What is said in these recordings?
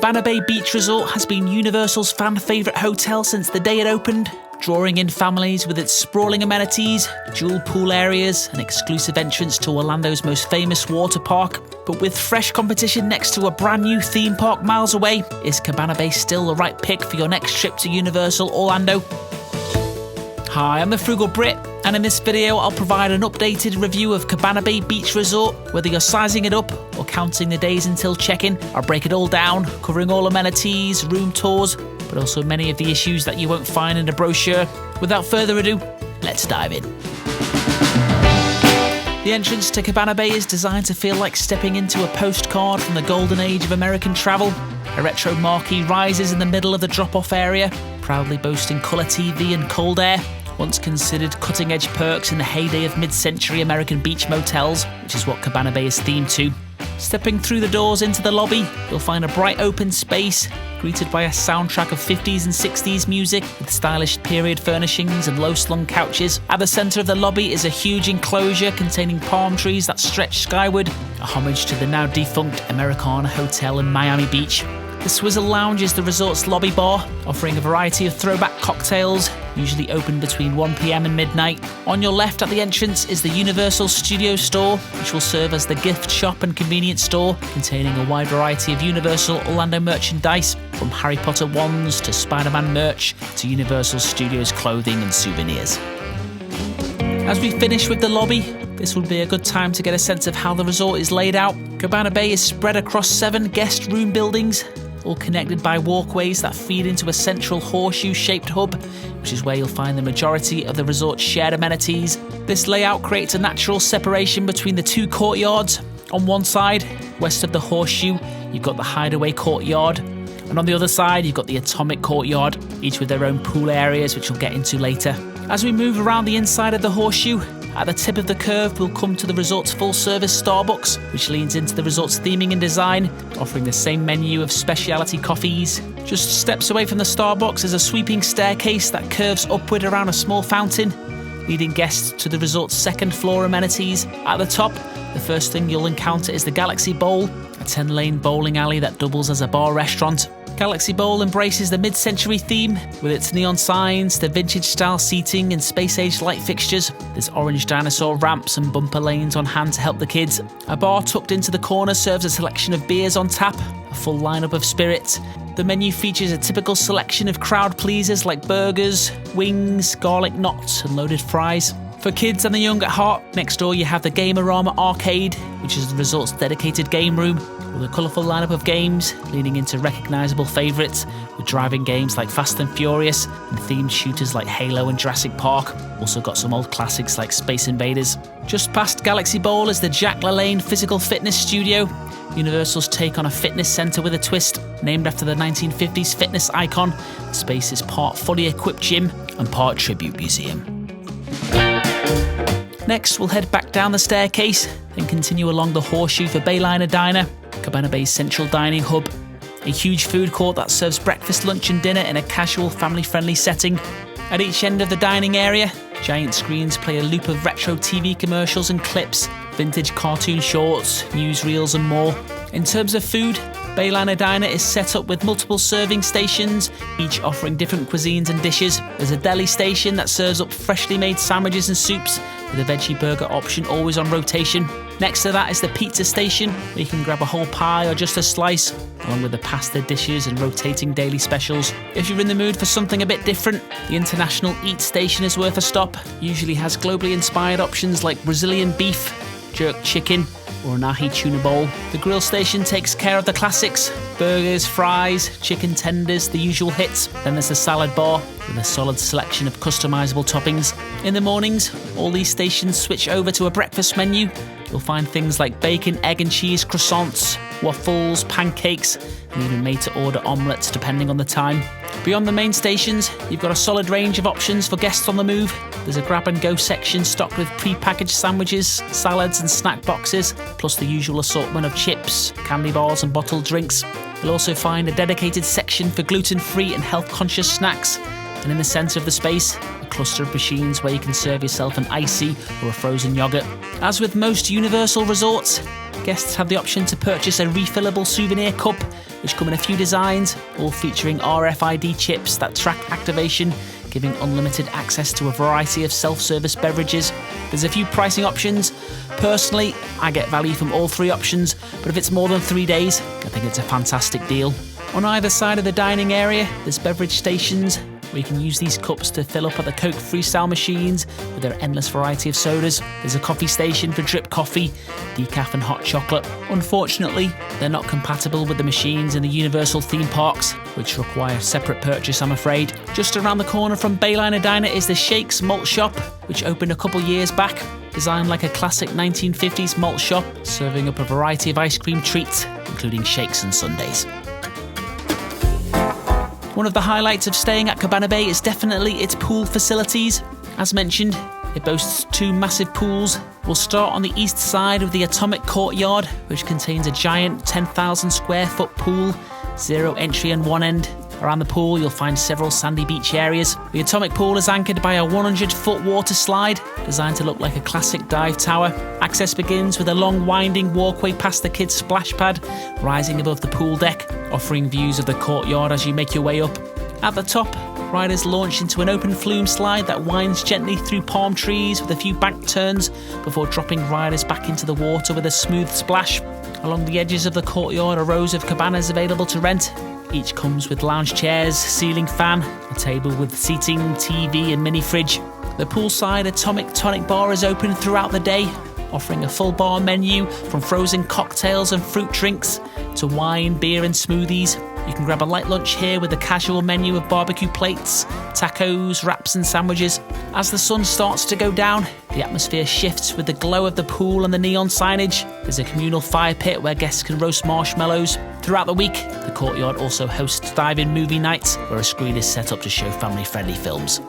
Cabana Bay Beach Resort has been Universal's fan favourite hotel since the day it opened, drawing in families with its sprawling amenities, dual pool areas, and exclusive entrance to Orlando's most famous water park. But with fresh competition next to a brand new theme park miles away, is Cabana Bay still the right pick for your next trip to Universal Orlando? Hi, I'm the Frugal Brit, and in this video I'll provide an updated review of Cabana Bay Beach Resort. Whether you're sizing it up or counting the days until check-in, I'll break it all down, covering all amenities, room tours, but also many of the issues that you won't find in a brochure. Without further ado, let's dive in. The entrance to Cabana Bay is designed to feel like stepping into a postcard from the golden age of American travel. A retro marquee rises in the middle of the drop-off area, proudly boasting colour TV and cold air, once considered cutting-edge perks in the heyday of mid-century American beach motels, which is what Cabana Bay is themed to. Stepping through the doors into the lobby, you'll find a bright open space, greeted by a soundtrack of 50s and 60s music with stylish period furnishings and low-slung couches. At the centre of the lobby is a huge enclosure containing palm trees that stretch skyward, a homage to the now defunct Americana Hotel in Miami Beach. The Swizzle Lounge is the resort's lobby bar, offering a variety of throwback cocktails, usually open between 1 PM and midnight. On your left at the entrance is the Universal Studios store, which will serve as the gift shop and convenience store, containing a wide variety of Universal Orlando merchandise, from Harry Potter wands to Spider-Man merch to Universal Studios clothing and souvenirs. As we finish with the lobby, this will be a good time to get a sense of how the resort is laid out. Cabana Bay is spread across 7 guest room buildings, all connected by walkways that feed into a central horseshoe-shaped hub, which is where you'll find the majority of the resort's shared amenities. This layout creates a natural separation between the 2 courtyards. On one side, west of the horseshoe, you've got the Hideaway Courtyard, and on the other side, you've got the Atomic Courtyard, each with their own pool areas, which we'll get into later. As we move around the inside of the horseshoe, at the tip of the curve, we'll come to the resort's full-service Starbucks, which leans into the resort's theming and design, offering the same menu of specialty coffees. Just steps away from the Starbucks is a sweeping staircase that curves upward around a small fountain, leading guests to the resort's second-floor amenities. At the top, the first thing you'll encounter is the Galaxy Bowl, a 10-lane bowling alley that doubles as a bar restaurant. Galaxy Bowl embraces the mid-century theme with its neon signs, the vintage-style seating and space-age light fixtures. There's orange dinosaur ramps and bumper lanes on hand to help the kids. A bar tucked into the corner serves a selection of beers on tap, a full lineup of spirits. The menu features a typical selection of crowd pleasers like burgers, wings, garlic knots and loaded fries. For kids and the young at heart, next door you have the Gamearama arcade, which is the resort's dedicated game room, with a colourful lineup of games leading into recognisable favourites, with driving games like Fast and Furious and themed shooters like Halo and Jurassic Park. Also got some old classics like Space Invaders. Just past Galaxy Bowl is the LaLanne Physical Fitness Studio, Universal's take on a fitness centre with a twist. Named after the 1950s fitness icon, the space is part fully equipped gym and part tribute museum. Next, we'll head back down the staircase, then continue along the horseshoe for Bayliner Diner, Cabana Bay's central dining hub. A huge food court that serves breakfast, lunch and dinner in a casual, family-friendly setting. At each end of the dining area, giant screens play a loop of retro TV commercials and clips, vintage cartoon shorts, newsreels and more. In terms of food, Bayliner Diner is set up with multiple serving stations, each offering different cuisines and dishes. There's a deli station that serves up freshly made sandwiches and soups, with a veggie burger option always on rotation. Next to that is the pizza station, where you can grab a whole pie or just a slice, along with the pasta dishes and rotating daily specials. If you're in the mood for something a bit different, the International Eat Station is worth a stop. Usually has globally inspired options like Brazilian beef, jerk chicken, or an ahi tuna bowl. The grill station takes care of the classics: burgers, fries, chicken tenders, the usual hits. Then there's the salad bar with a solid selection of customizable toppings. In the mornings, all these stations switch over to a breakfast menu. You'll find things like bacon, egg and cheese croissants, waffles, pancakes, and even made-to-order omelettes depending on the time. Beyond the main stations, you've got a solid range of options for guests on the move. There's a grab-and-go section stocked with pre-packaged sandwiches, salads and snack boxes, plus the usual assortment of chips, candy bars and bottled drinks. You'll also find a dedicated section for gluten-free and health-conscious snacks. And in the centre of the space, a cluster of machines where you can serve yourself an icy or a frozen yoghurt. As with most Universal resorts, guests have the option to purchase a refillable souvenir cup which come in a few designs, all featuring RFID chips that track activation, giving unlimited access to a variety of self-service beverages. There's a few pricing options. Personally, I get value from all three options, but if it's more than 3 days, I think it's a fantastic deal. On either side of the dining area, there's beverage stations where you can use these cups to fill up at the Coke freestyle machines with their endless variety of sodas. There's a coffee station for drip coffee, decaf and hot chocolate. Unfortunately, they're not compatible with the machines in the Universal theme parks, which require separate purchase, I'm afraid. Just around the corner from Bayliner Diner is the Shakes Malt Shop, which opened a couple years back. Designed like a classic 1950s malt shop, serving up a variety of ice cream treats, including shakes and sundaes. One of the highlights of staying at Cabana Bay is definitely its pool facilities. As mentioned, it boasts 2 massive pools. We'll start on the east side with the Atomic Courtyard, which contains a giant 10,000 square foot pool, 0 entry on one end. Around the pool, you'll find several sandy beach areas. The Atomic Pool is anchored by a 100-foot water slide, designed to look like a classic dive tower. Access begins with a long winding walkway past the kids' splash pad, rising above the pool deck, offering views of the courtyard as you make your way up. At the top, riders launch into an open flume slide that winds gently through palm trees with a few bank turns before dropping riders back into the water with a smooth splash. Along the edges of the courtyard are rows of cabanas available to rent. Each comes with lounge chairs, ceiling fan, a table with seating, TV and mini fridge. The poolside Atomic Tonic Bar is open throughout the day, offering a full bar menu from frozen cocktails and fruit drinks to wine, beer and smoothies. You can grab a light lunch here with a casual menu of barbecue plates, tacos, wraps and sandwiches. As the sun starts to go down, the atmosphere shifts with the glow of the pool and the neon signage. There's a communal fire pit where guests can roast marshmallows. Throughout the week, the courtyard also hosts dive-in movie nights where a screen is set up to show family-friendly films.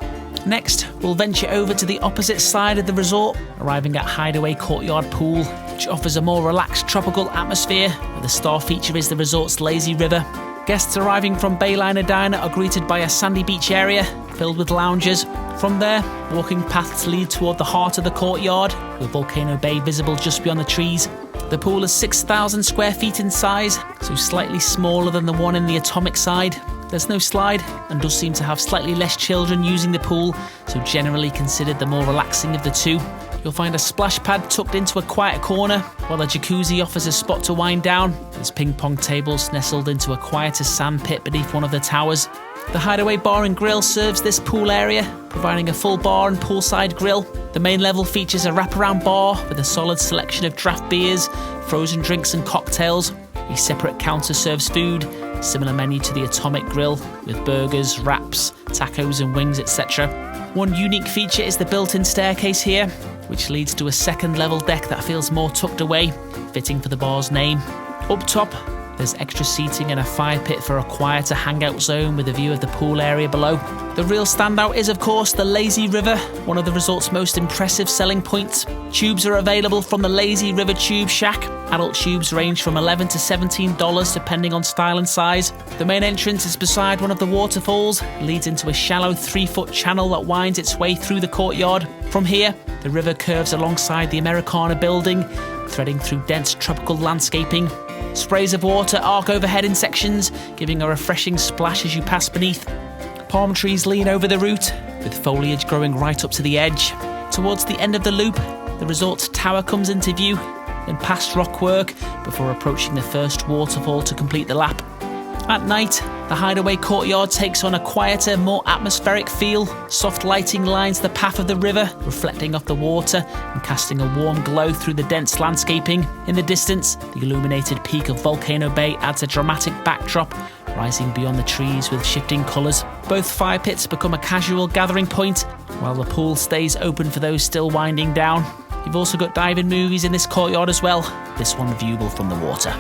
Next, we'll venture over to the opposite side of the resort, arriving at Hideaway Courtyard Pool, which offers a more relaxed tropical atmosphere, where the star feature is the resort's lazy river. Guests arriving from Bayliner Diner are greeted by a sandy beach area filled with loungers. From there, walking paths lead toward the heart of the courtyard, with Volcano Bay visible just beyond the trees. The pool is 6,000 square feet in size, so slightly smaller than the one in the Atomic side. There's no slide and does seem to have slightly less children using the pool, so generally considered the more relaxing of the two. You'll find a splash pad tucked into a quiet corner, while a jacuzzi offers a spot to wind down. There's ping pong tables nestled into a quieter sand pit beneath one of the towers. The Hideaway Bar and Grill serves this pool area, providing a full bar and poolside grill. The main level features a wraparound bar with a solid selection of draft beers, frozen drinks and cocktails. A separate counter serves food, similar menu to the Atomic Grill, with burgers, wraps, tacos and wings, etc. One unique feature is the built-in staircase here, which leads to a second level deck that feels more tucked away, fitting for the bar's name. Up top, there's extra seating and a fire pit for a quieter hangout zone with a view of the pool area below. The real standout is, of course, the lazy river, one of the resort's most impressive selling points. Tubes are available from the Lazy River Tube Shack. Adult tubes range from $11 to $17 depending on style and size. The main entrance is beside one of the waterfalls, leads into a shallow 3-foot channel that winds its way through the courtyard. From here, the river curves alongside the Americana building, threading through dense tropical landscaping. Sprays of water arc overhead in sections, giving a refreshing splash as you pass beneath. Palm trees lean over the route, with foliage growing right up to the edge. Towards the end of the loop, the resort's tower comes into view, then past rockwork before approaching the first waterfall to complete the lap. At night, the Hideaway Courtyard takes on a quieter, more atmospheric feel. Soft lighting lines the path of the river, reflecting off the water and casting a warm glow through the dense landscaping. In the distance, the illuminated peak of Volcano Bay adds a dramatic backdrop, rising beyond the trees with shifting colours. Both fire pits become a casual gathering point, while the pool stays open for those still winding down. You've also got dive-in movies in this courtyard as well, this one viewable from the water.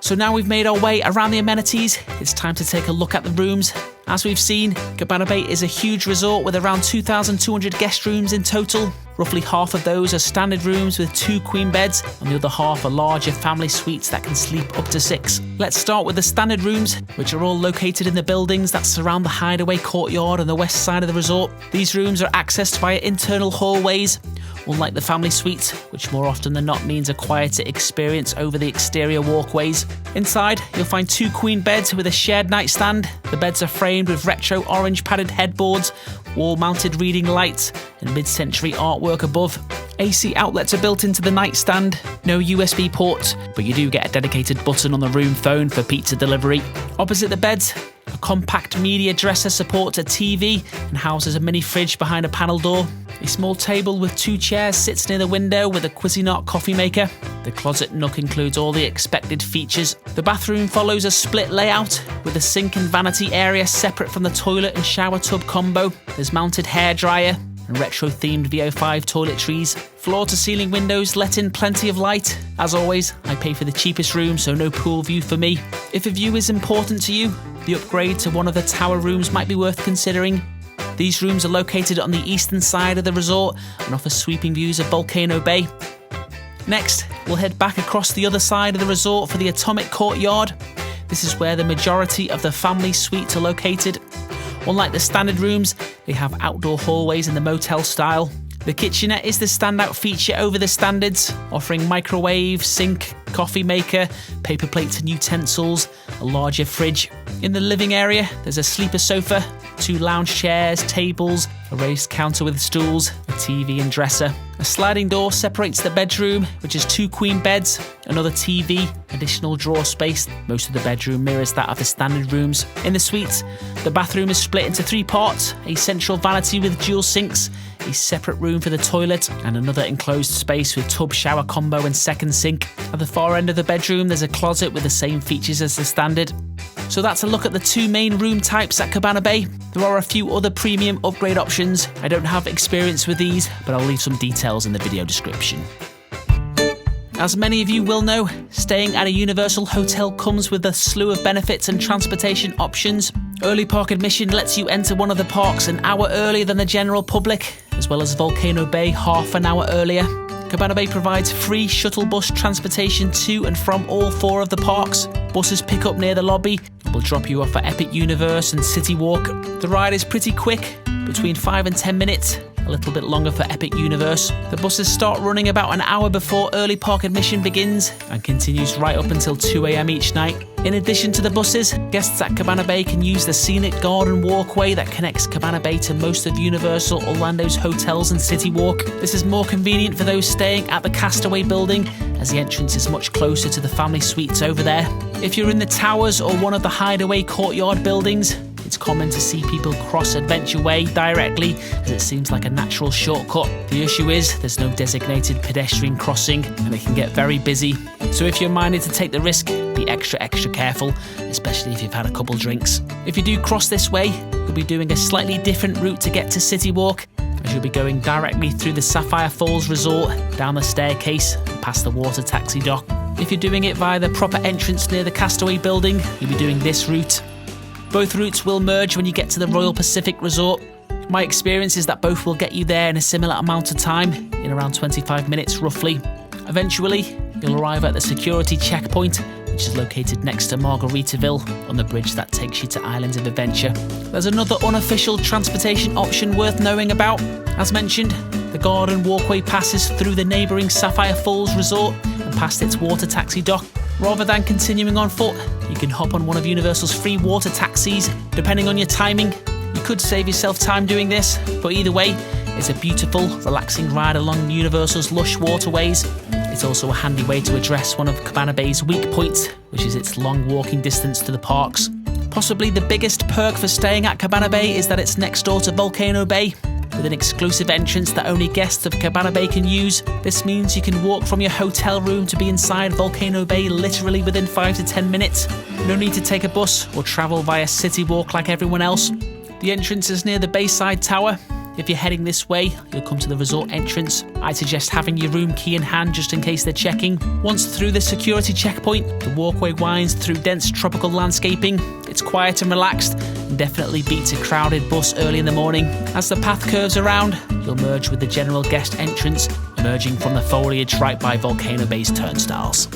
So now we've made our way around the amenities, it's time to take a look at the rooms. As we've seen, Cabana Bay is a huge resort with around 2,200 guest rooms in total. Roughly half of those are standard rooms with 2 queen beds, and the other half are larger family suites that can sleep up to 6. Let's start with the standard rooms, which are all located in the buildings that surround the Hideaway Courtyard on the west side of the resort. These rooms are accessed via internal hallways. unlike the family suite, which more often than not means a quieter experience over the exterior walkways. Inside, you'll find 2 queen beds with a shared nightstand. The beds are framed with retro orange padded headboards, wall-mounted reading lights, and mid-century artwork above. AC outlets are built into the nightstand, no USB ports, but you do get a dedicated button on the room phone for pizza delivery. Opposite the beds, a compact media dresser supports a TV and houses a mini fridge behind a panel door. A small table with 2 chairs sits near the window with a Cuisinart coffee maker. The closet nook includes all the expected features. The bathroom follows a split layout with a sink and vanity area separate from the toilet and shower tub combo. There's mounted hairdryer and retro-themed VO5 toiletries. Floor-to-ceiling windows let in plenty of light. As always, I pay for the cheapest room, so no pool view for me. If a view is important to you, the upgrade to one of the tower rooms might be worth considering. These rooms are located on the eastern side of the resort and offer sweeping views of Volcano Bay. Next, we'll head back across the other side of the resort for the atomic courtyard. This is where the majority of the family suites are located. Unlike the standard rooms, they have outdoor hallways in the motel style. The kitchenette is the standout feature over the standards, offering microwave, sink, coffee maker, paper plates and utensils, a larger fridge. In the living area, there's a sleeper sofa, 2 lounge chairs, tables, a raised counter with stools, a TV and dresser. A sliding door separates the bedroom, which has 2 queen beds, another TV, additional drawer space. Most of the bedroom mirrors that of the standard rooms. In the suites, the bathroom is split into 3 parts, a central vanity with dual sinks, a separate room for the toilet, and another enclosed space with tub shower combo and second sink. At the far end of the bedroom, there's a closet with the same features as the standard. So that's a look at the 2 main room types at Cabana Bay. There are a few other premium upgrade options. I don't have experience with these, but I'll leave some details in the video description. As many of you will know, staying at a Universal hotel comes with a slew of benefits and transportation options. Early park admission lets you enter one of the parks an hour earlier than the general public, as well as Volcano Bay half an hour earlier. Cabana Bay provides free shuttle bus transportation to and from all 4 of the parks. Buses pick up near the lobby and will drop you off at Epic Universe and City Walk. The ride is pretty quick, between 5 and 10 minutes, a little bit longer for Epic Universe. The buses start running about an hour before early park admission begins and continues right up until 2 AM each night. In addition to the buses, guests at Cabana Bay can use the scenic garden walkway that connects Cabana Bay to most of Universal Orlando's hotels and City Walk. This is more convenient for those staying at the Castaway building, as the entrance is much closer to the family suites over there. If you're in the towers or one of the Hideaway Courtyard buildings, it's common to see people cross Adventure Way directly, as it seems like a natural shortcut. The issue is there's no designated pedestrian crossing and it can get very busy. So if you're minded to take the risk, be extra careful, especially if you've had a couple drinks. If you do cross this way, you'll be doing a slightly different route to get to City Walk, as you'll be going directly through the Sapphire Falls Resort, down the staircase and past the water taxi dock. If you're doing it via the proper entrance near the Castaway building, you'll be doing this route. Both routes will merge when you get to the Royal Pacific Resort. My experience is that both will get you there in a similar amount of time, in around 25 minutes roughly. Eventually, you'll arrive at the security checkpoint, which is located next to Margaritaville on the bridge that takes you to Islands of Adventure. There's another unofficial transportation option worth knowing about. As mentioned, the garden walkway passes through the neighbouring Sapphire Falls Resort and past its water taxi dock. Rather than continuing on foot, you can hop on one of Universal's free water taxis. Depending on your timing, you could save yourself time doing this, but either way, it's a beautiful, relaxing ride along Universal's lush waterways. It's also a handy way to address one of Cabana Bay's weak points, which is its long walking distance to the parks. Possibly the biggest perk for staying at Cabana Bay is that it's next door to Volcano Bay, with an exclusive entrance that only guests of Cabana Bay can use. This means you can walk from your hotel room to be inside Volcano Bay literally within 5 to 10 minutes. No need to take a bus or travel via City Walk like everyone else. The entrance is near the Bayside Tower. If you're heading this way, you'll come to the resort entrance. I'd suggest having your room key in hand just in case they're checking. Once through the security checkpoint, the walkway winds through dense tropical landscaping. It's quiet and relaxed, and definitely beats a crowded bus early in the morning. As the path curves around, you'll merge with the general guest entrance, emerging from the foliage right by Volcano Bay's turnstiles.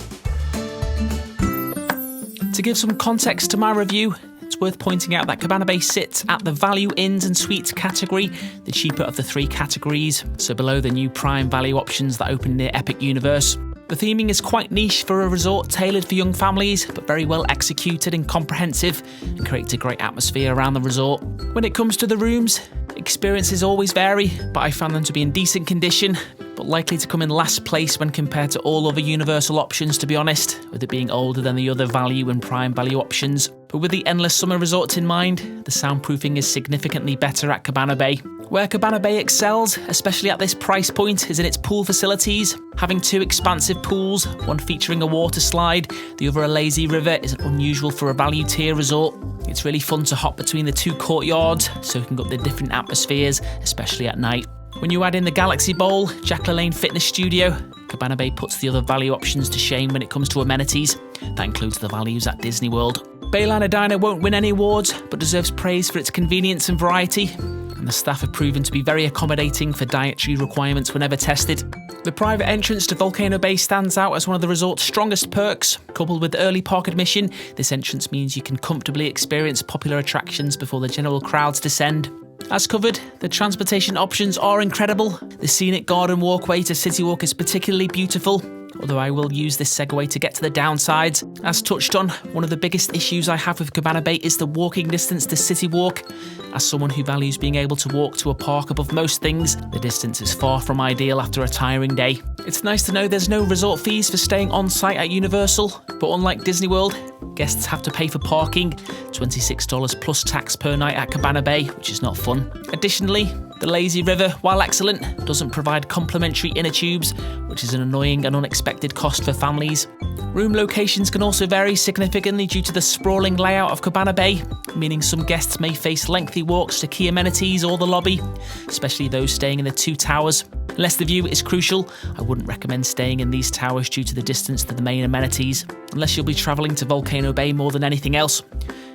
To give some context to my review, it's It's worth pointing out that Cabana Bay sits at the value inns and suites category, the cheaper of the 3 categories, so below the new prime value options that open near Epic Universe. The theming is quite niche for a resort tailored for young families, but very well executed and comprehensive, and creates a great atmosphere around the resort. When it comes to the rooms, experiences always vary, but I found them to be in decent condition, but likely to come in last place when compared to all other Universal options, to be honest, with it being older than the other value and prime value options. But with the endless summer resorts in mind, the soundproofing is significantly better at Cabana Bay. Where Cabana Bay excels, especially at this price point, is in its pool facilities. Having 2 expansive pools, one featuring a water slide, the other a lazy river, is unusual for a value tier resort. It's really fun to hop between the 2 courtyards, soaking up the different atmospheres, especially at night. When you add in the Galaxy Bowl, LaLanne Fitness Studio, Cabana Bay puts the other value options to shame when it comes to amenities. That includes the values at Disney World. Bayliner Diner won't win any awards, but deserves praise for its convenience and variety. And the staff have proven to be very accommodating for dietary requirements whenever tested. The private entrance to Volcano Bay stands out as one of the resort's strongest perks. Coupled with early park admission, this entrance means you can comfortably experience popular attractions before the general crowds descend. As covered, the transportation options are incredible. The scenic garden walkway to City Walk is particularly beautiful, although I will use this segue to get to the downsides. As touched on, one of the biggest issues I have with Cabana Bay is the walking distance to City Walk. As someone who values being able to walk to a park above most things, the distance is far from ideal after a tiring day. It's nice to know there's no resort fees for staying on site at Universal, but unlike Disney World, guests have to pay for parking, $26 plus tax per night at Cabana Bay, which is not fun. Additionally, the lazy river, while excellent, doesn't provide complimentary inner tubes, which is an annoying and unexpected cost for families. Room locations can also vary significantly due to the sprawling layout of Cabana Bay, meaning some guests may face lengthy walks to key amenities or the lobby, especially those staying in the 2 towers. Unless the view is crucial, I wouldn't recommend staying in these towers due to the distance to the main amenities, unless you'll be travelling to Volcano Bay more than anything else.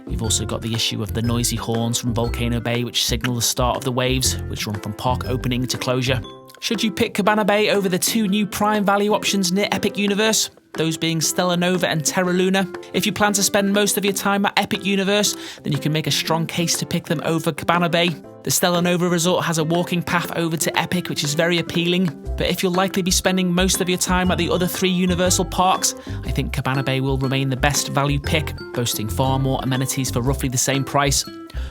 You've also got the issue of the noisy horns from Volcano Bay, which signal the start of the waves, which run from park opening to closure. Should you pick Cabana Bay over the 2 new prime value options near Epic Universe, those being Stella Nova and Terra Luna? If you plan to spend most of your time at Epic Universe, then you can make a strong case to pick them over Cabana Bay. The Stella Nova resort has a walking path over to Epic, which is very appealing, but if you'll likely be spending most of your time at the other 3 Universal parks, I think Cabana Bay will remain the best value pick, boasting far more amenities for roughly the same price.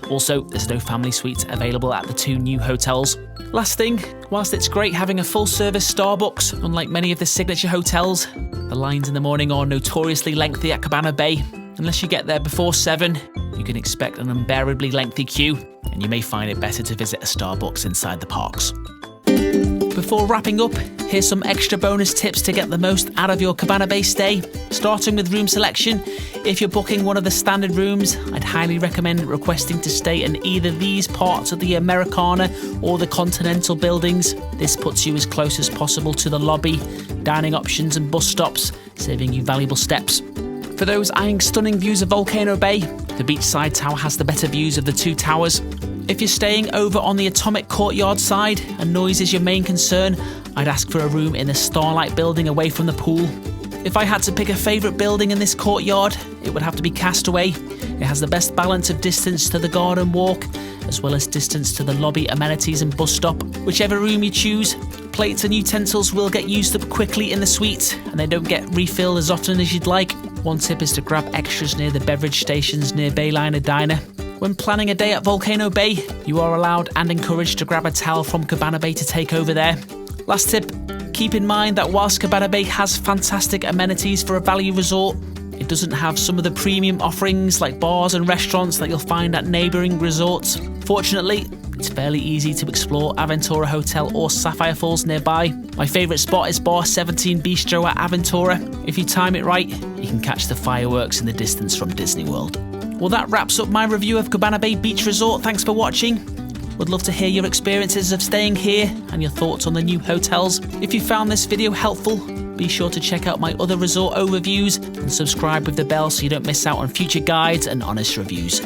Also, there's no family suites available at the 2 new hotels. Last thing, whilst it's great having a full-service Starbucks, unlike many of the signature hotels, the lines in the morning are notoriously lengthy at Cabana Bay. Unless you get there before 7, you can expect an unbearably lengthy queue, and you may find it better to visit a Starbucks inside the parks. Before wrapping up, here's some extra bonus tips to get the most out of your Cabana Bay stay. Starting with room selection, if you're booking one of the standard rooms, I'd highly recommend requesting to stay in either these parts of the Americana or the Continental buildings. This puts you as close as possible to the lobby, dining options and bus stops, saving you valuable steps. For those eyeing stunning views of Volcano Bay, the beachside tower has the better views of the 2 towers. If you're staying over on the Atomic Courtyard side and noise is your main concern, I'd ask for a room in the Starlight building away from the pool. If I had to pick a favourite building in this courtyard, it would have to be Castaway. It has the best balance of distance to the garden walk, as well as distance to the lobby amenities and bus stop. Whichever room you choose, plates and utensils will get used up quickly in the suite, and they don't get refilled as often as you'd like. One tip is to grab extras near the beverage stations near Bayliner Diner. When planning a day at Volcano Bay, you are allowed and encouraged to grab a towel from Cabana Bay to take over there. Last tip, keep in mind that whilst Cabana Bay has fantastic amenities for a value resort, it doesn't have some of the premium offerings like bars and restaurants that you'll find at neighbouring resorts. Fortunately, it's fairly easy to explore Aventura Hotel or Sapphire Falls nearby. My favourite spot is Bar 17 Bistro at Aventura. If you time it right, you can catch the fireworks in the distance from Disney World. Well, that wraps up my review of Cabana Bay Beach Resort. Thanks for watching. Would love to hear your experiences of staying here and your thoughts on the new hotels. If you found this video helpful, be sure to check out my other resort overviews and subscribe with the bell so you don't miss out on future guides and honest reviews.